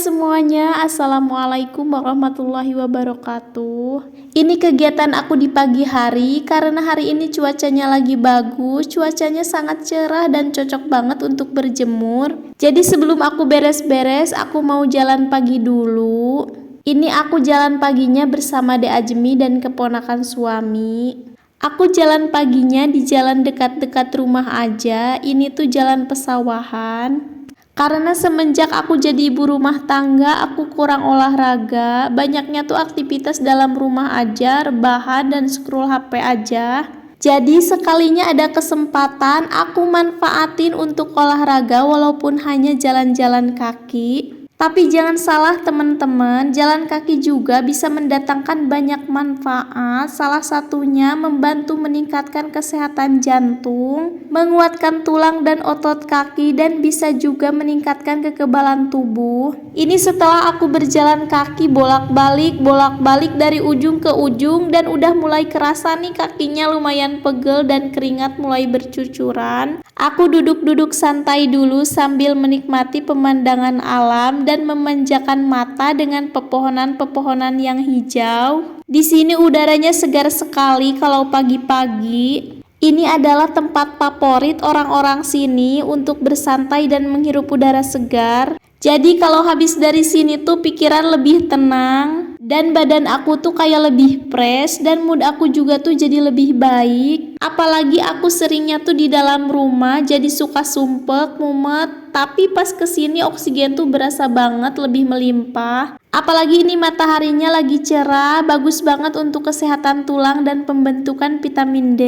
semuanya, Assalamualaikum warahmatullahi wabarakatuh. Ini kegiatan aku di pagi hari karena hari ini cuacanya lagi bagus, cuacanya sangat cerah dan cocok banget untuk berjemur. Jadi sebelum aku beres-beres, aku mau jalan pagi dulu. Ini aku jalan paginya bersama Dek Ajmi dan keponakan suami. Aku jalan paginya di jalan dekat-dekat rumah aja, ini tuh jalan pesawahan. Karena semenjak aku jadi ibu rumah tangga, aku kurang olahraga. Banyaknya tuh aktivitas dalam rumah aja, rebahan dan scroll HP aja. Jadi sekalinya ada kesempatan, aku manfaatin untuk olahraga walaupun hanya jalan-jalan kaki. Tapi jangan salah teman-teman, jalan kaki juga bisa mendatangkan banyak manfaat. Salah satunya membantu meningkatkan kesehatan jantung, menguatkan tulang dan otot kaki, dan bisa juga meningkatkan kekebalan tubuh. Ini setelah aku berjalan kaki bolak-balik dari ujung ke ujung, dan udah mulai kerasa nih kakinya lumayan pegel dan keringat mulai bercucuran. Aku duduk-duduk santai dulu sambil menikmati pemandangan alam dan memanjakan mata dengan pepohonan-pepohonan yang hijau. Di sini udaranya segar sekali kalau pagi-pagi. Ini adalah tempat favorit orang-orang sini untuk bersantai dan menghirup udara segar. Jadi kalau habis dari sini tuh pikiran lebih tenang dan badan aku tuh kayak lebih fresh dan mood aku juga tuh jadi lebih baik. Apalagi aku seringnya tuh di dalam rumah jadi suka sumpek, mumet, tapi pas kesini oksigen tuh berasa banget lebih melimpah. Apalagi ini mataharinya lagi cerah, bagus banget untuk kesehatan tulang dan pembentukan vitamin D.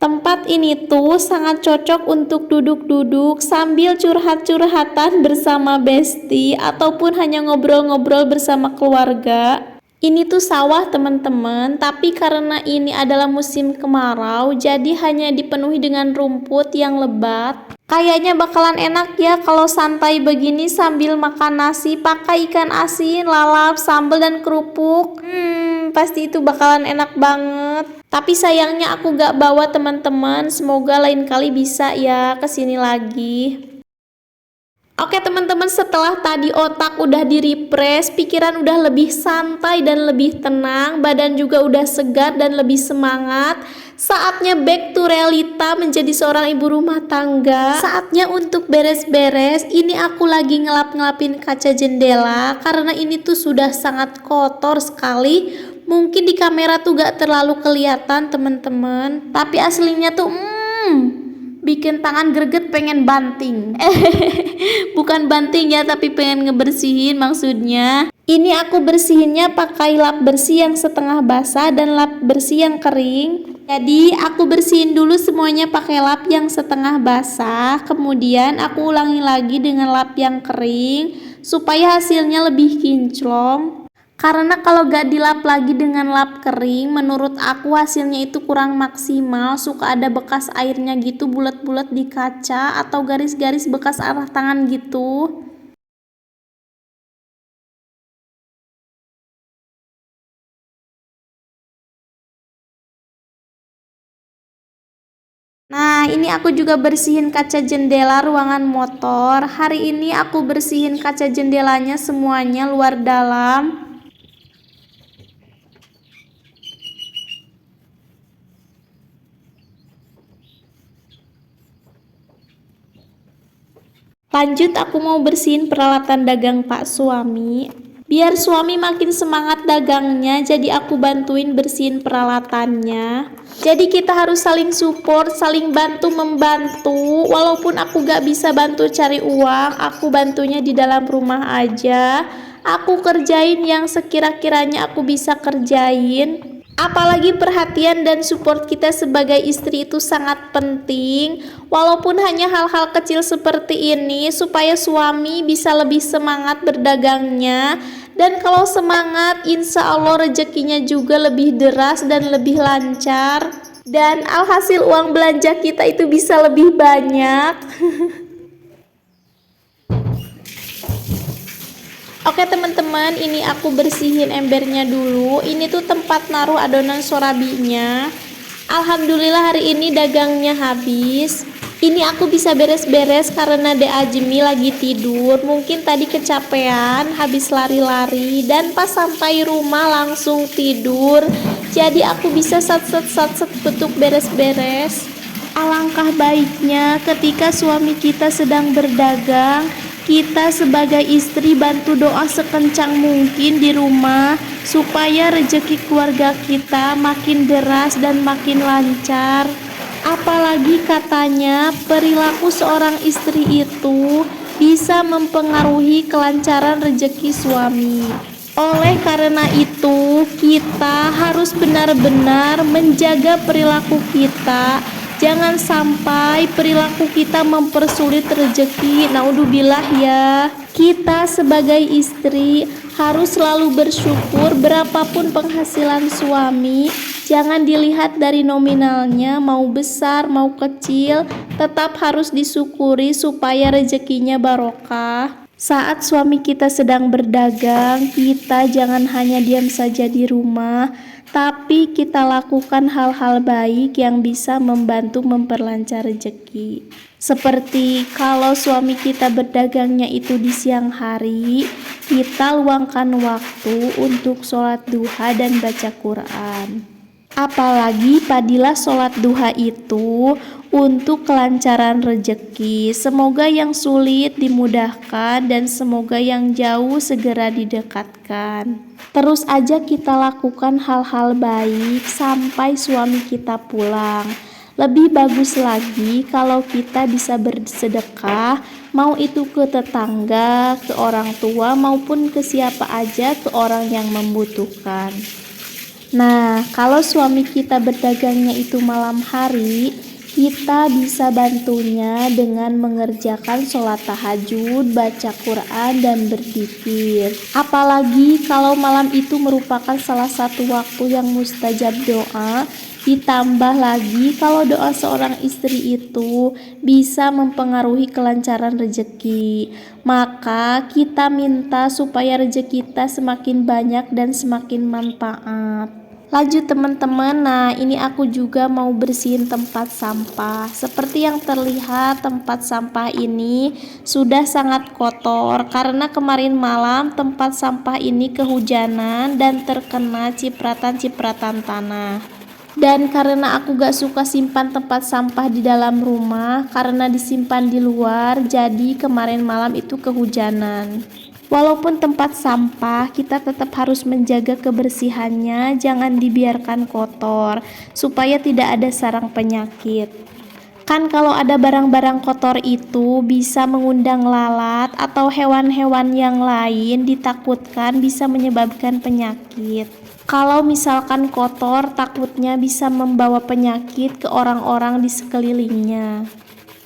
Tempat ini tuh sangat cocok untuk duduk-duduk sambil curhat-curhatan bersama bestie ataupun hanya ngobrol-ngobrol bersama keluarga. Ini tuh sawah teman-teman, tapi karena ini adalah musim kemarau, jadi hanya dipenuhi dengan rumput yang lebat. Kayaknya bakalan enak ya kalau santai begini sambil makan nasi pakai ikan asin, lalap, sambal dan kerupuk. Pasti itu bakalan enak banget. Tapi sayangnya aku gak bawa teman-teman, semoga lain kali bisa ya kesini lagi. Oke teman-teman, setelah tadi otak udah di-refresh, pikiran udah lebih santai dan lebih tenang, badan juga udah segar dan lebih semangat. Saatnya back to realita menjadi seorang ibu rumah tangga. Saatnya untuk beres-beres. Ini aku lagi ngelap-ngelapin kaca jendela karena ini tuh sudah sangat kotor sekali. Mungkin di kamera tuh gak terlalu kelihatan teman-teman, tapi aslinya tuh bikin tangan greget pengen banting. Bukan banting ya, tapi pengen ngebersihin maksudnya. Ini aku bersihinnya pakai lap bersih yang setengah basah dan lap bersih yang kering. Jadi aku bersihin dulu semuanya pakai lap yang setengah basah, kemudian aku ulangi lagi dengan lap yang kering supaya hasilnya lebih kinclong. Karena kalau gak dilap lagi dengan lap kering, menurut aku hasilnya itu kurang maksimal. Suka ada bekas airnya gitu, bulat-bulat di kaca atau garis-garis bekas arah tangan gitu. Nah, ini aku juga bersihin kaca jendela ruangan motor. Hari ini aku bersihin kaca jendelanya semuanya luar dalam. Lanjut aku mau bersihin peralatan dagang Pak suami. Biar suami makin semangat dagangnya, jadi aku bantuin bersihin peralatannya. Jadi kita harus saling support, saling bantu-membantu. Walaupun aku gak bisa bantu cari uang, aku bantunya di dalam rumah aja. Aku kerjain yang sekira-kiranya aku bisa kerjain. Apalagi perhatian dan support kita sebagai istri itu sangat penting. Walaupun hanya hal-hal kecil seperti ini, supaya suami bisa lebih semangat berdagangnya. Dan kalau semangat, insya Allah rezekinya juga lebih deras dan lebih lancar. Dan alhasil uang belanja kita itu bisa lebih banyak. Oke teman-teman, ini aku bersihin embernya dulu. Ini tuh tempat naruh adonan sorabinya. Alhamdulillah hari ini dagangnya habis. Ini aku bisa beres-beres karena Dek Ajmi lagi tidur. Mungkin tadi kecapean habis lari-lari dan pas sampai rumah langsung tidur. Jadi aku bisa sat-sat betuk beres-beres. Alangkah baiknya ketika suami kita sedang berdagang, kita sebagai istri bantu doa sekencang mungkin di rumah supaya rezeki keluarga kita makin deras dan makin lancar. Apalagi katanya perilaku seorang istri itu bisa mempengaruhi kelancaran rezeki suami. Oleh karena itu, kita harus benar-benar menjaga perilaku kita. Jangan sampai perilaku kita mempersulit rezeki. Naudzubillah ya. Kita sebagai istri harus selalu bersyukur berapapun penghasilan suami. Jangan dilihat dari nominalnya, mau besar mau kecil, tetap harus disyukuri supaya rezekinya barokah. Saat suami kita sedang berdagang, kita jangan hanya diam saja di rumah, tapi kita lakukan hal-hal baik yang bisa membantu memperlancar rezeki. Seperti kalau suami kita berdagangnya itu di siang hari, kita luangkan waktu untuk sholat duha dan baca Quran. Apalagi padilah sholat duha itu untuk kelancaran rezeki. Semoga yang sulit dimudahkan dan semoga yang jauh segera didekatkan. Terus aja kita lakukan hal-hal baik sampai suami kita pulang. Lebih bagus lagi kalau kita bisa bersedekah, mau itu ke tetangga, ke orang tua maupun ke siapa aja, ke orang yang membutuhkan. Nah, kalau suami kita berdagangnya itu malam hari, kita bisa bantunya dengan mengerjakan sholat tahajud, baca Quran, dan berzikir. Apalagi kalau malam itu merupakan salah satu waktu yang mustajab doa, ditambah lagi kalau doa seorang istri itu bisa mempengaruhi kelancaran rezeki. Maka kita minta supaya rezeki kita semakin banyak dan semakin manfaat. Lanjut teman-teman, nah ini aku juga mau bersihin tempat sampah. Seperti yang terlihat tempat sampah ini sudah sangat kotor karena kemarin malam tempat sampah ini kehujanan dan terkena cipratan-cipratan tanah. Dan karena aku gak suka simpan tempat sampah di dalam rumah karena disimpan di luar, jadi kemarin malam itu kehujanan. Walaupun tempat sampah, kita tetap harus menjaga kebersihannya, jangan dibiarkan kotor, supaya tidak ada sarang penyakit. Kan kalau ada barang-barang kotor itu bisa mengundang lalat atau hewan-hewan yang lain, ditakutkan bisa menyebabkan penyakit. Kalau misalkan kotor, takutnya bisa membawa penyakit ke orang-orang di sekelilingnya.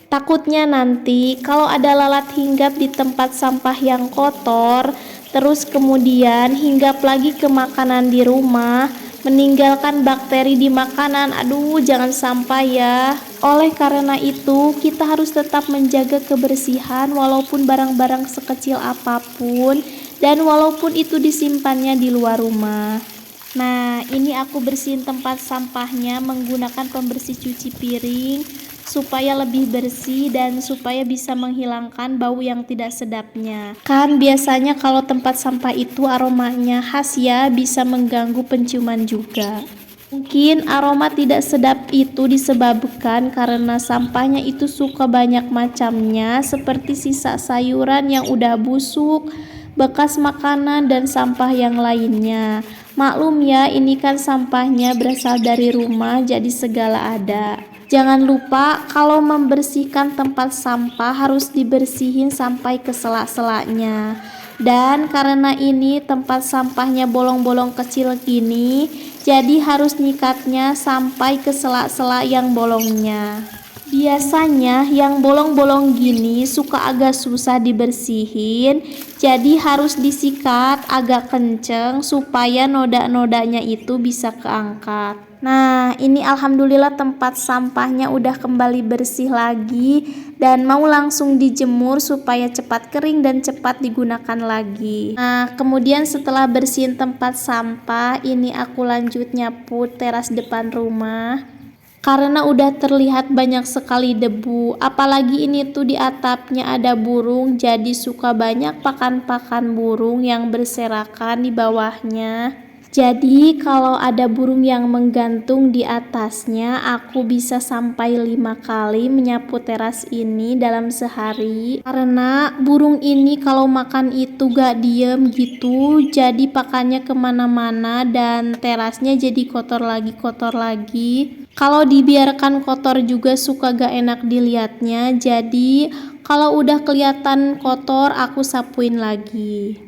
Takutnya nanti kalau ada lalat hinggap di tempat sampah yang kotor, terus kemudian hinggap lagi ke makanan di rumah, meninggalkan bakteri di makanan. Aduh, jangan sampai ya. Oleh karena itu, kita harus tetap menjaga kebersihan walaupun barang-barang sekecil apapun dan walaupun itu disimpannya di luar rumah. Nah, ini aku bersihin tempat sampahnya menggunakan pembersih cuci piring supaya lebih bersih dan supaya bisa menghilangkan bau yang tidak sedapnya. Kan biasanya kalau tempat sampah itu aromanya khas ya, bisa mengganggu penciuman juga. Mungkin aroma tidak sedap itu disebabkan karena sampahnya itu suka banyak macamnya, seperti sisa sayuran yang udah busuk, bekas makanan, dan sampah yang lainnya. Maklum ya, ini kan sampahnya berasal dari rumah, jadi segala ada. Jangan lupa kalau membersihkan tempat sampah harus dibersihin sampai ke sela-selanya. Dan karena ini tempat sampahnya bolong-bolong kecil gini, jadi harus nyikatnya sampai ke sela-sela yang bolongnya. Biasanya yang bolong-bolong gini suka agak susah dibersihin, jadi harus disikat agak kenceng supaya noda-nodanya itu bisa keangkat. Nah, ini alhamdulillah tempat sampahnya udah kembali bersih lagi dan mau langsung dijemur supaya cepat kering dan cepat digunakan lagi. Nah, kemudian setelah bersihin tempat sampah, ini aku lanjut nyapu teras depan rumah. karena udah terlihat banyak sekali debu. Apalagi ini tuh di atapnya ada burung, jadi suka banyak pakan-pakan burung yang berserakan di bawahnya. Jadi kalau ada burung yang menggantung di atasnya, aku bisa sampai 5 kali menyapu teras ini dalam sehari. Karena burung ini kalau makan itu gak diem gitu, jadi pakannya kemana-mana dan terasnya jadi kotor lagi. Kalau dibiarkan kotor juga suka gak enak dilihatnya, jadi kalau udah kelihatan kotor aku sapuin lagi.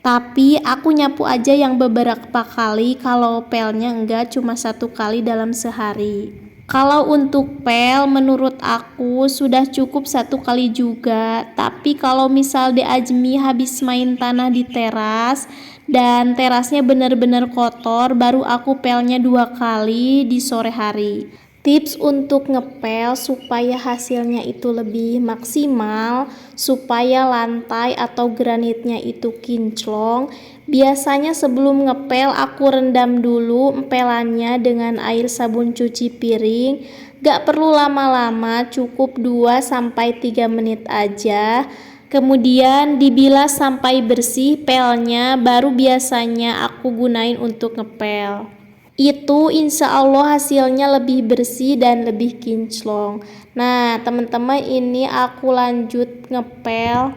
Tapi aku nyapu aja yang beberapa kali, kalau pelnya enggak cuma 1 kali dalam sehari. Kalau untuk pel menurut aku sudah cukup 1 kali juga. Tapi kalau misal De Ajmi habis main tanah di teras dan terasnya benar-benar kotor, baru aku pelnya 2 kali di sore hari. Tips untuk ngepel supaya hasilnya itu lebih maksimal, supaya lantai atau granitnya itu kinclong. Biasanya sebelum ngepel aku rendam dulu empelannya dengan air sabun cuci piring. Gak perlu lama-lama, cukup 2-3 menit aja. Kemudian dibilas sampai bersih pelnya, baru biasanya aku gunain untuk ngepel. Itu insya Allah hasilnya lebih bersih dan lebih kinclong. Nah teman-teman, ini aku lanjut ngepel.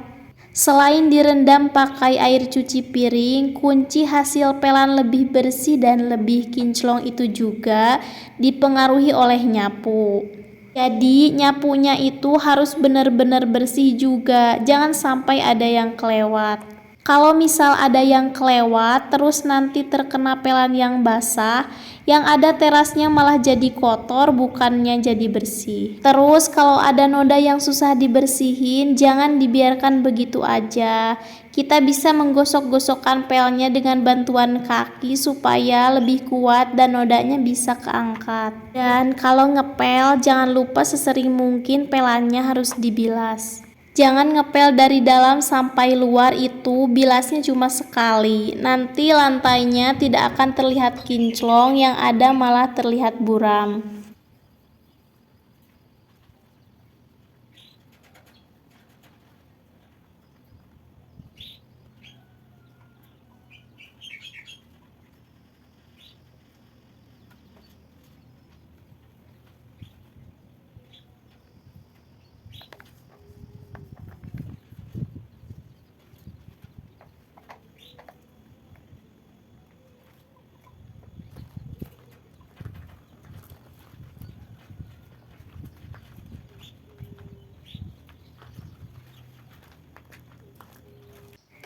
Selain direndam pakai air cuci piring, kunci hasil pelan lebih bersih dan lebih kinclong itu juga dipengaruhi oleh nyapu. Jadi nyapunya itu harus benar-benar bersih juga, jangan sampai ada yang kelewat. Kalau misal ada yang kelewat terus nanti terkena pelan yang basah, yang ada terasnya malah jadi kotor bukannya jadi bersih. Terus kalau ada noda yang susah dibersihin, jangan dibiarkan begitu aja. Kita bisa menggosok-gosokkan pelnya dengan bantuan kaki supaya lebih kuat dan nodanya bisa keangkat. Dan kalau ngepel jangan lupa sesering mungkin pelannya harus dibilas. Jangan ngepel dari dalam sampai luar, itu bilasnya cuma sekali. Nanti lantainya tidak akan terlihat kinclong, yang ada malah terlihat buram.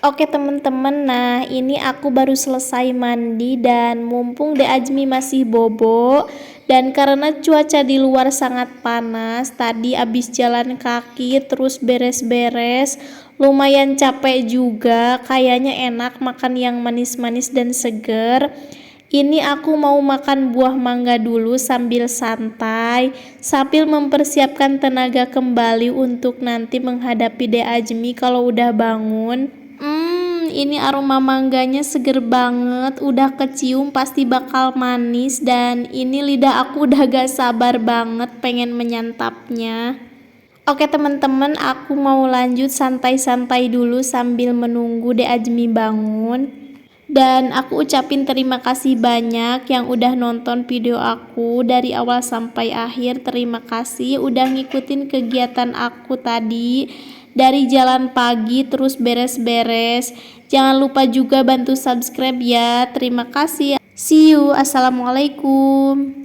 Oke teman-teman, nah ini aku baru selesai mandi dan mumpung De Ajmi masih bobo dan karena cuaca di luar sangat panas, tadi abis jalan kaki terus beres-beres, lumayan capek juga, kayaknya enak makan yang manis-manis dan seger. Ini aku mau makan buah mangga dulu sambil santai, sambil mempersiapkan tenaga kembali untuk nanti menghadapi De Ajmi kalau udah bangun. Ini aroma mangganya seger banget, udah kecium pasti bakal manis dan ini lidah aku udah gak sabar banget pengen menyantapnya. Oke teman-teman, aku mau lanjut santai-santai dulu sambil menunggu De Ajmi bangun. Dan aku ucapin terima kasih banyak yang udah nonton video aku dari awal sampai akhir. Terima kasih udah ngikutin kegiatan aku tadi, dari jalan pagi terus beres-beres. Jangan lupa juga bantu subscribe ya. Terima kasih. See you. Assalamualaikum.